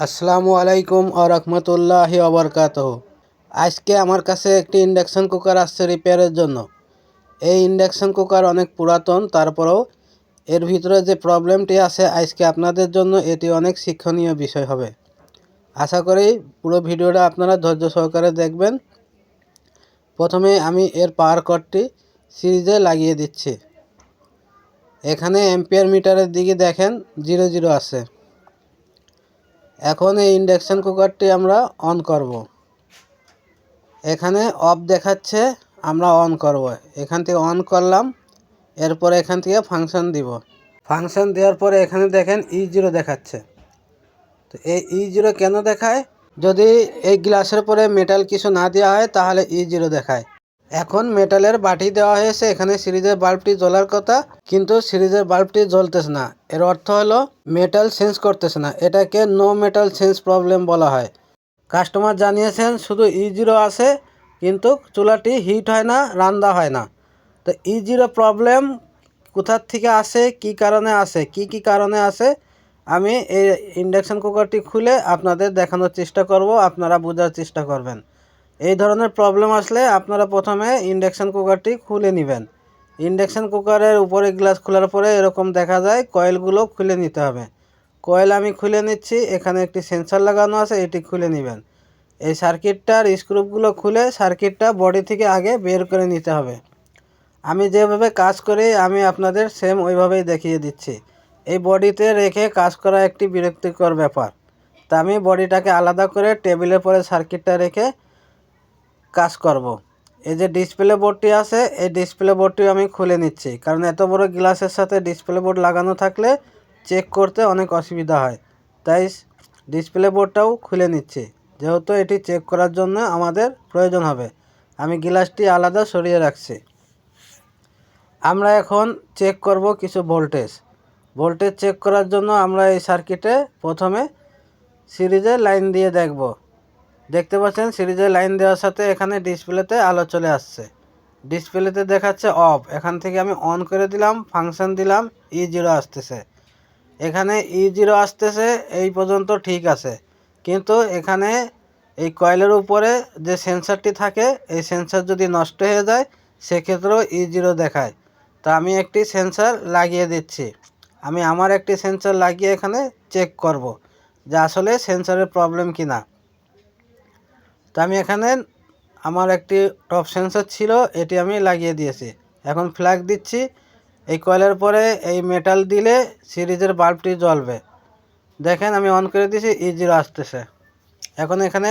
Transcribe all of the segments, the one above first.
আসসালামু আলাইকুম আ রহমতুল্লাহি ওবরকাতুহু। আজকে আমার কাছে একটি ইন্ডাকশন কুকার আসছে রিপেয়ারের জন্য। এই ইন্ডাকশন কুকার অনেক পুরাতন, তারপরেও এর ভিতরে যে প্রবলেমটি আছে আজকে আপনাদের জন্য এটি অনেক শিক্ষণীয় বিষয় হবে। আশা করি পুরো ভিডিওটা আপনারা ধৈর্য সহকারে দেখবেন। প্রথমে আমি এর পাওয়ার কর্ডটি সিরিজে লাগিয়ে দিচ্ছি। এখানে অ্যাম্পিয়ার মিটারের দিকে দেখেন 00 আছে। এখন এই ইন্ডাকশন কুকারটি আমরা অন করব। এখানে অফ দেখাচ্ছে, আমরা অন করব। এখান থেকে অন করলাম, এরপরে এখান থেকে ফাংশন দিব। ফাংশন দেওয়ার পরে এখানে দেখেন E0 দেখাচ্ছে। তো এই E0 কেন দেখায়? যদি এই গ্লাসের পরে মেটাল কিছু না দেওয়া হয় তাহলে E0 দেখায়। এখন মেটালের বাটি দেওয়া হয়েছে, এখানে সিরিজের বাল্বটি জ্বলার কথা, কিন্তু সিরিজের বাল্বটি জ্বলতেছে না। এর অর্থ হলো মেটাল চেঞ্জ করতেছে না। এটাকে নো মেটাল চেঞ্জ প্রবলেম বলা হয়। কাস্টমার জানিয়েছেন শুধু E0 আছে, কিন্তু চুলাটি হিট হয় না, রান্না হয় না। তো E0 প্রবলেম কোথার থেকে আসে, কি কারণে আসে, কি কারণে আসে, আমি এই ইন্ডাকশন কুকারটি খুলে আপনাদের দেখানোর চেষ্টা করব, আপনারা বোঝার চেষ্টা করবেন। এই ধরনের প্রবলেম আসলে আপনারা প্রথমে ইন্ডাকশন কুকারটি খুলে নেবেন। ইন্ডাকশন কুকারের উপরে গ্লাস খোলার পরে এরকম দেখা যায়, কয়েলগুলো খুলে নিতে হবে। কয়েল আমি খুলে নিচ্ছি। এখানে একটি সেন্সর লাগানো আছে, এটি খুলে নেবেন। এই সার্কিটটার স্ক্রুপগুলো খুলে সার্কিটটা বডি থেকে আগে বের করে নিতে হবে। আমি যেভাবে কাজ করি আমি আপনাদের সেম ওইভাবেই দেখিয়ে দিচ্ছি। এই বডিতে রেখে কাজ করা একটি বিরক্তিকর ব্যাপার। তা আমি বডিটাকে আলাদা করে টেবিলের পরে সার্কিটটা রেখে কাজ করব। এই যে ডিসপ্লে বোর্ডটি আছে, এই ডিসপ্লে বোর্ডটিও আমি খুলে নিচ্ছি, কারণ এত বড় গ্লাসের সাথে ডিসপ্লে বোর্ড লাগানো থাকলে চেক করতে অনেক অসুবিধা হয়। তাই ডিসপ্লে বোর্ডটাও খুলে নিচ্ছি, যেহেতু এটি চেক করার জন্য আমাদের প্রয়োজন হবে। আমি গ্লাসটি আলাদা সরিয়ে রাখছি। আমরা এখন চেক করব কিছু ভোল্টেজ চেক করার জন্য আমরা এই সার্কিটে প্রথমে সিরিজে লাইন দিয়ে দেখব। দেখতে পাচ্ছেন সিরিজে লাইন দেওয়ার সাথে এখানে ডিসপ্লেতে আলো চলে আসছে। ডিসপ্লেতে দেখাচ্ছে অফ। এখান থেকে আমি অন করে দিলাম, ফাংশন দিলাম, E0 আসতেছে। এখানে E0 আসতেছে, এই পর্যন্ত ঠিক আছে। কিন্তু এখানে এই কয়েলের উপরে যে সেন্সরটি থাকে, এই সেন্সর যদি নষ্ট হয়ে যায় সেক্ষেত্রেও E0 দেখায়। তা আমি একটি সেন্সর লাগিয়ে দিচ্ছি। আমি আমার একটি সেন্সর লাগিয়ে এখানে চেক করব যে আসলে সেন্সরের প্রবলেম কিনা। তো আমি এখানে আমার একটি টপ সেন্সর ছিল, এটি আমি লাগিয়ে দিয়েছি। এখন ফ্ল্যাগ দিচ্ছি। এই কয়েলের পরে এই মেটাল দিলে সিরিজের বাল্বটি জ্বলবে। দেখেন আমি অন করে দিয়েছি, E0 আসতেছে। এখন এখানে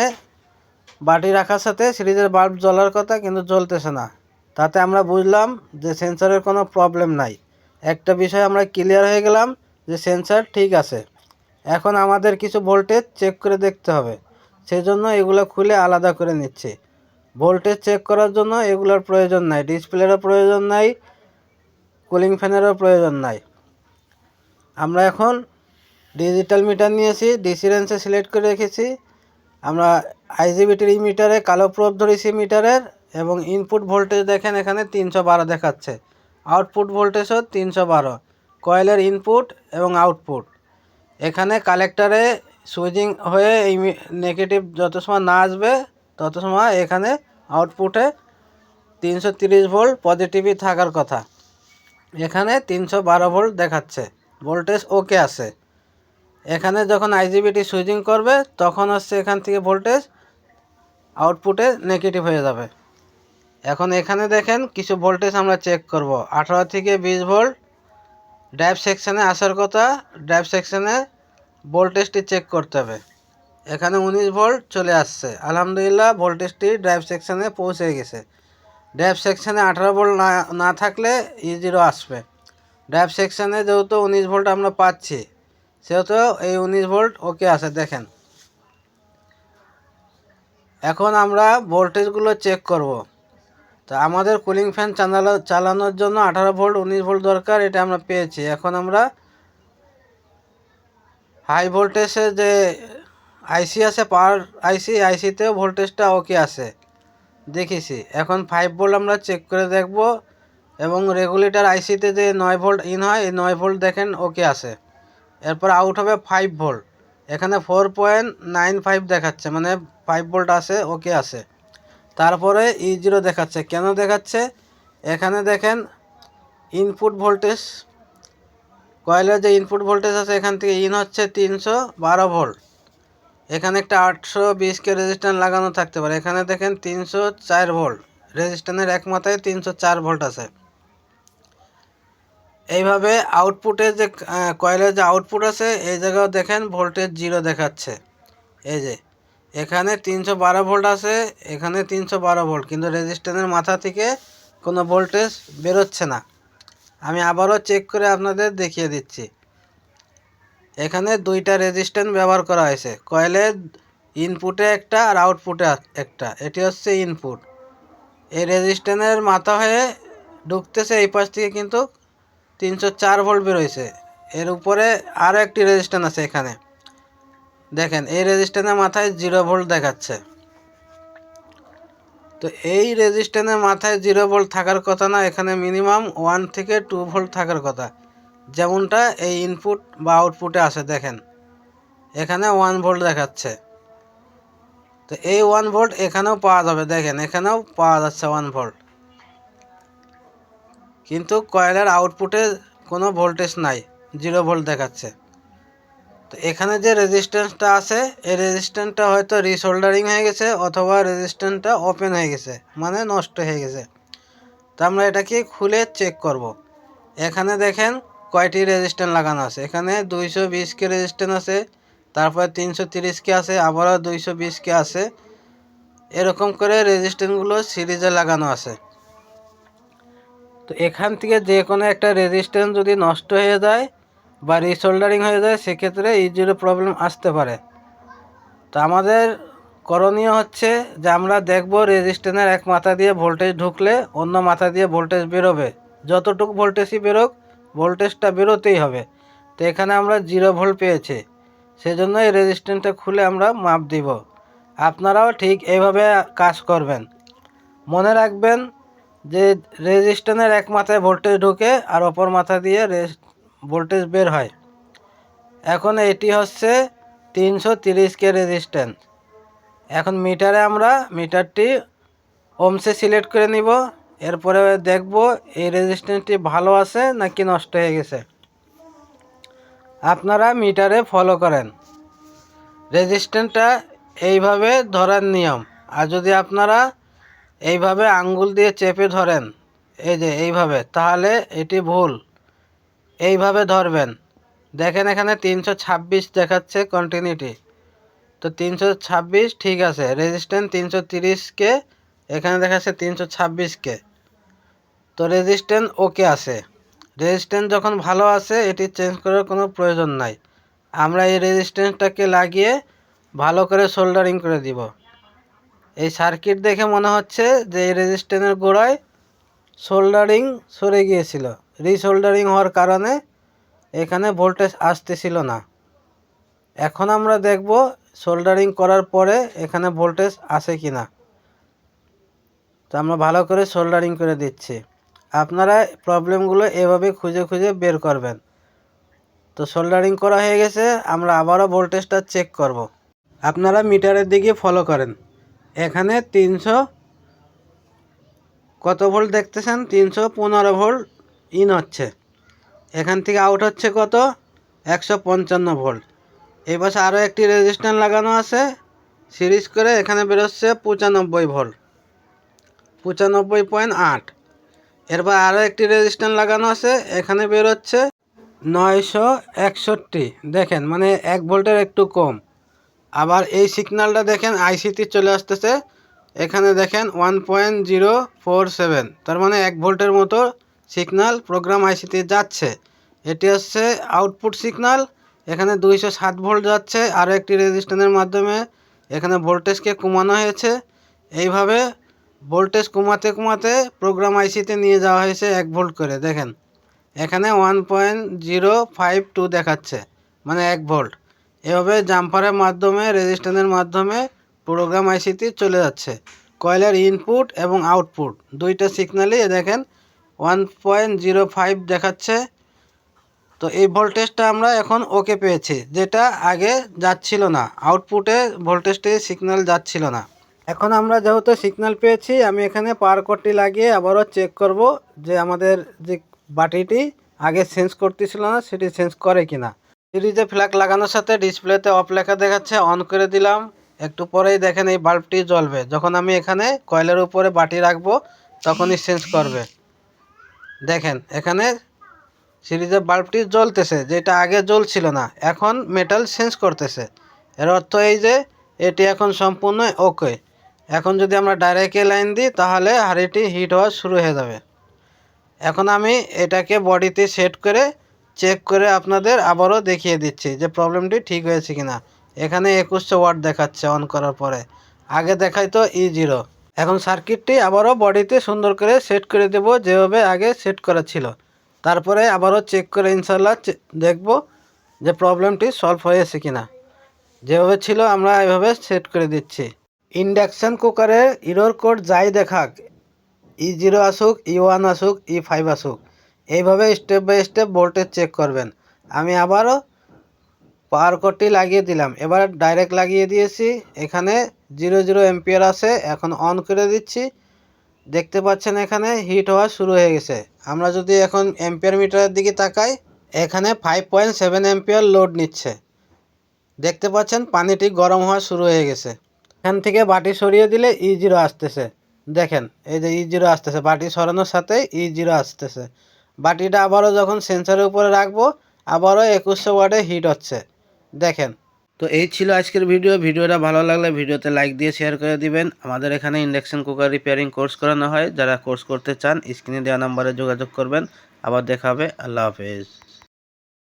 বাটি রাখার সাথে সিরিজের বাল্ব জ্বলার কথা, কিন্তু জ্বলতেছে না। তাতে আমরা বুঝলাম যে সেন্সরের কোনো প্রবলেম নাই। একটা বিষয় আমরা ক্লিয়ার হয়ে গেলাম যে সেন্সর ঠিক আছে। এখন আমাদের কিছু ভোল্টেজ চেক করে দেখতে হবে, সেজন্য এগুলো খুলে আলাদা করে নিচ্ছি। ভোল্টেজ চেক করার জন্য এগুলোর প্রয়োজন নাই, ডিসপ্লেরও প্রয়োজন নাই, কুলিং ফ্যানেরও প্রয়োজন নাই। আমরা এখন ডিজিটাল মিটার নিয়েছি, ডিসি রেঞ্জে সিলেক্ট করে রেখেছি। আমরা আইজিবিটির মিটারে কালো প্রোব ধরেছি মিটারের, এবং ইনপুট ভোল্টেজ দেখেন এখানে 312 দেখাচ্ছে, আউটপুট ভোল্টেজও 312। কয়েলের ইনপুট এবং আউটপুট এখানে কালেক্টরে সুইচিং হয়ে এই নেগেটিভ যত সময় না আসবে তত সময় এখানে আউটপুটে 330 ভোল্ট পজিটিভই থাকার কথা। এখানে 312 ভোল্ট দেখাচ্ছে, ভোল্টেজ ওকে আছে। এখানে যখন আইজিবিটি সুইচিং করবে তখন হচ্ছে এখান থেকে ভোল্টেজ আউটপুটে নেগেটিভ হয়ে যাবে। এখন এখানে দেখেন কিছু ভোল্টেজ আমরা চেক করব। 18 থেকে 20 ভোল্ট ড্রাইভ সেকশানে আসার কথা, ড্রাইভ সেকশানে ভোল্টেজটি চেক করতে হবে। এখানে 19 ভোল্ট চলে আসছে, আলহামদুলিল্লাহ ভোল্টেজটি ড্রাইভ সেকশানে পৌঁছে গেছে। ড্রাইভ সেকশানে 18 ভোল্ট না থাকলে E0 আসবে। ড্রাইভ সেকশানে যেহেতু 19 ভোল্ট আমরা পাচ্ছি, সেহেতু এই 19 ভোল্ট ওকে আছে। দেখেন এখন আমরা ভোল্টেজগুলো চেক করব। তা আমাদের কুলিং ফ্যান চালানোর জন্য 18 ভোল্ট 19 ভোল্ট দরকার, এটা আমরা পেয়েছি। এখন আমরা হাই ভোল্টেজের যে আইসি আছে, পাওয়ার আইসিতেও ভোল্টেজটা ওকে আছে দেখেছি। এখন 5 ভোল্ট আমরা চেক করে দেখব, এবং রেগুলেটর আইসিতে যে 9 ভোল্ট ইন হয়, এই 9 ভোল্ট দেখেন ওকে আছে। এরপর আউট হবে 5 ভোল্ট। এখানে 4.95 দেখাচ্ছে, মানে 5 ভোল্ট আছে, ওকে আছে। তারপরে E0 দেখাচ্ছে। কেন দেখাচ্ছে? এখানে দেখেন ইনপুট ভোল্টেজ, কয়েলের যে ইনপুট ভোল্টেজ আছে এখান থেকে ইন হচ্ছে 312 ভোল্ট। এখানে একটা 820 কে রেজিস্ট্যান্স লাগানো থাকতে পারে। এখানে দেখেন 304 ভোল্ট, রেজিস্ট্যান্সের এক মাথায় 304 ভোল্ট আছে। এইভাবে আউটপুটে যে কয়েলের যে আউটপুট আছে এই জায়গাও দেখেন ভোল্টেজ 0 দেখাচ্ছে। এই যে এখানে 312 ভোল্ট আছে, এখানে 312 ভোল্ট, কিন্তু রেজিস্ট্যান্সের মাথা থেকে কোনো ভোল্টেজ বেরোচ্ছে না। আমি আবারও চেক করে আপনাদের দেখিয়ে দিচ্ছি। এখানে দুইটা রেজিস্ট্যান্স ব্যবহার করা হয়েছে, কয়েলের ইনপুটে একটা আর আউটপুটে একটা। এটি হচ্ছে ইনপুট। এই রেজিস্ট্যান্সের মাথা হয়ে ঢুকতেছে এই পাশ থেকে, কিন্তু 304 ভোল্ট বেরোইছে। এর উপরে আরও একটি রেজিস্ট্যান্স আছে এখানে দেখেন, এই রেজিস্ট্যান্সের মাথায় 0 ভোল্ট দেখাচ্ছে। তো এই রেজিস্ট্যান্সের মাথায় 0 ভোল্ট থাকার কথা না, এখানে মিনিমাম 1 থেকে 2 ভোল্ট থাকার কথা, যেমনটা এই ইনপুট বা আউটপুটে আসে। দেখেন এখানে 1 ভোল্ট দেখাচ্ছে। তো এই 1 ভোল্ট এখানেও পাওয়া যাবে, দেখেন এখানেও পাওয়া যাচ্ছে 1 ভোল্ট, কিন্তু কয়েলের আউটপুটে কোনো ভোল্টেজ নাই, 0 ভোল্ট দেখাচ্ছে। তো এখানে যে রেজিস্ট্যান্সটা আছে এই রেজিস্ট্যান্সটা হয়তো রিসোল্ডারিং হয়ে গেছে, অথবা রেজিস্ট্যান্সটা ওপেন হয়ে গেছে, মানে নষ্ট হয়ে গেছে। তো আমরা এটাকে খুলে চেক করব। এখানে দেখেন কয়টি রেজিস্ট্যান্স লাগানো আছে। এখানে 220 কে রেজিস্ট্যান্স আছে, তারপরে 330 কে আছে, আবারও 220 কে আছে। এরকম করে রেজিস্ট্যান্সগুলো সিরিজে লাগানো আছে। তো এখান থেকে যে কোনো একটা রেজিস্ট্যান্স যদি নষ্ট হয়ে যায় বা রিসোল্ডারিং হয়ে যায়, সেক্ষেত্রে E0 প্রবলেম আসতে পারে। তো আমাদের করণীয় হচ্ছে যে আমরা দেখব রেজিস্ট্যান্সের এক মাথা দিয়ে ভোল্টেজ ঢুকলে অন্য মাথা দিয়ে ভোল্টেজ বেরোবে, যতটুকু ভোল্টেজই বেরোক ভোল্টেজটা বেরোতেই হবে। তো এখানে আমরা 0 ভোল্ট পেয়েছি, সেজন্য এই রেজিস্ট্যান্সটা খুলে আমরা মাপ দিব। আপনারাও ঠিক এইভাবে কাজ করবেন। মনে রাখবেন যে রেজিস্ট্যান্সের এক মাথায় ভোল্টেজ ঢোকে আর অপর মাথা দিয়ে ভোল্টেজ বের হয়। এখন এটি হচ্ছে 330 কে রেজিস্ট্যান্স। এখন মিটারে আমরা মিটারটি ওমসে সিলেক্ট করে নিব। এরপরে দেখব এই রেজিস্ট্যান্সটি ভালো আছে নাকি নষ্ট হয়ে গেছে। আপনারা মিটারে ফলো করেন রেজিস্ট্যান্সটা এইভাবে ধরার নিয়ম। আর যদি আপনারা এইভাবে আঙ্গুল দিয়ে চেপে ধরেন, এই যে এইভাবে, তাহলে এটি ভুল। এইভাবে ধরবেন। দেখেন এখানে 326 দেখাচ্ছে কন্টিনিউটি। তো 326 ঠিক আছে। রেজিস্ট্যান্স 330 কে, এখানে দেখাচ্ছে 326 কে। তো রেজিস্ট্যান্স ওকে আছে। রেজিস্ট্যান্স যখন ভালো আছে এটি চেঞ্জ করার কোনো প্রয়োজন নাই। আমরা এই রেজিস্ট্যান্সটাকে লাগিয়ে ভালো করে সোল্ডারিং করে দিব। এই সার্কিট দেখে মনে হচ্ছে যে এই রেজিস্ট্যান্সের গোড়ায় সোল্ডারিং সরে গিয়েছিল, রিসোল্ডারিং হওয়ার কারণে এখানে ভোল্টেজ আসতেছিল না। এখন আমরা দেখব সোল্ডারিং করার পরে এখানে ভোল্টেজ আসে কি না। তো আমরা ভালো করে সোল্ডারিং করে দিচ্ছি। আপনারা প্রবলেমগুলো এভাবে খুঁজে খুঁজে বের করবেন। তো সোল্ডারিং করা হয়ে গেছে, আমরা আবারও ভোল্টেজটা চেক করব। আপনারা মিটারের দিকে ফলো করেন। এখানে 300 কত ভোল্ট দেখতেছেন, 315 ভোল্ট ইন হচ্ছে। এখান থেকে আউট হচ্ছে কত, 155 ভোল্ট। এই পাশে আরও একটি রেজিস্ট্যান্স লাগানো আছে সিরিজ করে, এখানে বেরোচ্ছে 95 ভোল্ট, 95.8। এরপর আরও একটি রেজিস্ট্যান্স লাগানো আছে, এখানে বেরোচ্ছে 961। দেখেন মানে 1 ভোল্টের একটু কম। আবার এই সিগন্যালটা দেখেন আইসিতে চলে আসতেছে, এখানে দেখেন 1.047, তার মানে 1 ভোল্টের মতো সিগন্যাল প্রোগ্রাম আইসিতে যাচ্ছে। এটি হচ্ছে আউটপুট সিগন্যাল। এখানে 207 ভোল্ট যাচ্ছে, আরও একটি রেজিস্ট্যান্সের মাধ্যমে এখানে ভোল্টেজকে কমানো হয়েছে। এইভাবে ভোল্টেজ কমাতে কমাতে প্রোগ্রাম আইসিতে নিয়ে যাওয়া হয়েছে 1 ভোল্ট করে। দেখেন এখানে 1.052 দেখাচ্ছে, মানে 1 ভোল্ট। এভাবে জাম্পারের মাধ্যমে রেজিস্ট্যান্সের মাধ্যমে প্রোগ্রাম আইসিতে চলে যাচ্ছে। কয়েলের ইনপুট এবং আউটপুট দুইটা সিগন্যালই দেখেন 1.05 দেখাচ্ছে। তো এই ভোল্টেজটা আমরা এখন ওকে পেয়েছি, যেটা আগে যাচ্ছিল না, আউটপুটে ভোল্টেজটি সিগন্যাল যাচ্ছিল না। এখন আমরা যেহেতু সিগন্যাল পেয়েছি, আমি এখানে পাওয়ার কর্ডটি লাগিয়ে আবারও চেক করব যে আমাদের যে বাটিটি আগে চেঞ্জ করতেছিল না সেটি চেঞ্জ করে কিনা। সিরিজে ফ্ল্যাগ লাগানোর সাথে ডিসপ্লেতে অফ লেখা দেখাচ্ছে, অন করে দিলাম। একটু পরেই দেখেন এই বাল্বটি জ্বলবে। যখন আমি এখানে কয়েলের উপরে বাটি রাখবো তখনই চেঞ্জ করবে। দেখেন এখানে সিরিজের বাল্বটি জ্বলতেছে, যেটা আগে জ্বলছিল না, এখন মেটাল চেঞ্জ করতেছে। এর অর্থ এই যে এটি এখন সম্পূর্ণ ওকে। এখন যদি আমরা ডাইরেক্ট লাইন দিই তাহলে হাঁড়িটি হিট হওয়া শুরু হয়ে যাবে। এখন আমি এটাকে বডিতে সেট করে চেক করে আপনাদের আবারও দেখিয়ে দিচ্ছি যে প্রবলেমটি ঠিক হয়েছে কিনা। এখানে 2100 ওয়াট দেখাচ্ছে অন করার পরে, আগে দেখাইতো E0। এখন সার্কিটটি আবারও বডিতে সুন্দর করে সেট করে দেব যেভাবে আগে সেট করা ছিল। তারপরে আবারও চেক করে ইনশাল্লাহ দেখব যে প্রবলেমটি সলভ হয়েছে কিনা। যেভাবে ছিল আমরা এভাবে সেট করে দিচ্ছি। ইন্ডাকশান কুকারের ইরর কোড যাই দেখাক, E0 আসুক, E1 আসুক, E5 আসুক, এইভাবে step by step voltage check করবেন। আমি আবারও পাওয়ার কর্ডটি লাগিয়ে দিলাম, এবার ডাইরেক্ট লাগিয়ে দিয়েছি। এখানে 00 অ্যাম্পিয়ার আছে, এখন অন করে দিচ্ছি। দেখতে পাচ্ছেন এখানে হিট হওয়া শুরু হয়ে গেছে। আমরা যদি এখন অ্যাম্পিয়ার মিটারের দিকে তাকাই, এখানে 5.7 অ্যাম্পিয়ার লোড নিচ্ছে। দেখতে পাচ্ছেন পানিটি গরম হওয়া শুরু হয়ে গেছে। এখান থেকে বাটি সরিয়ে দিলে E0 আসতেছে। দেখেন এই যে E0 আসতেছে, বাটি সরানোর সাথে E0 আসতেছে। বাটিটা আবারও যখন সেন্সারের উপরে রাখবো আবারও 2100 ওয়াটে হিট হচ্ছে। দেখেন। তো এই ছিল আজকের ভিডিওটা ভালো লাগলে ভিডিওতে লাইক দিয়ে শেয়ার করে দিবেন। আমাদের এখানে ইন্ডাকশন কুকার রিপেয়ারিং কোর্স করানো হয়, যারা কোর্স করতে চান স্ক্রিনে দেওয়া নাম্বারে যোগাযোগ করবেন। আবার দেখা হবে। আল্লাহ হাফেজ।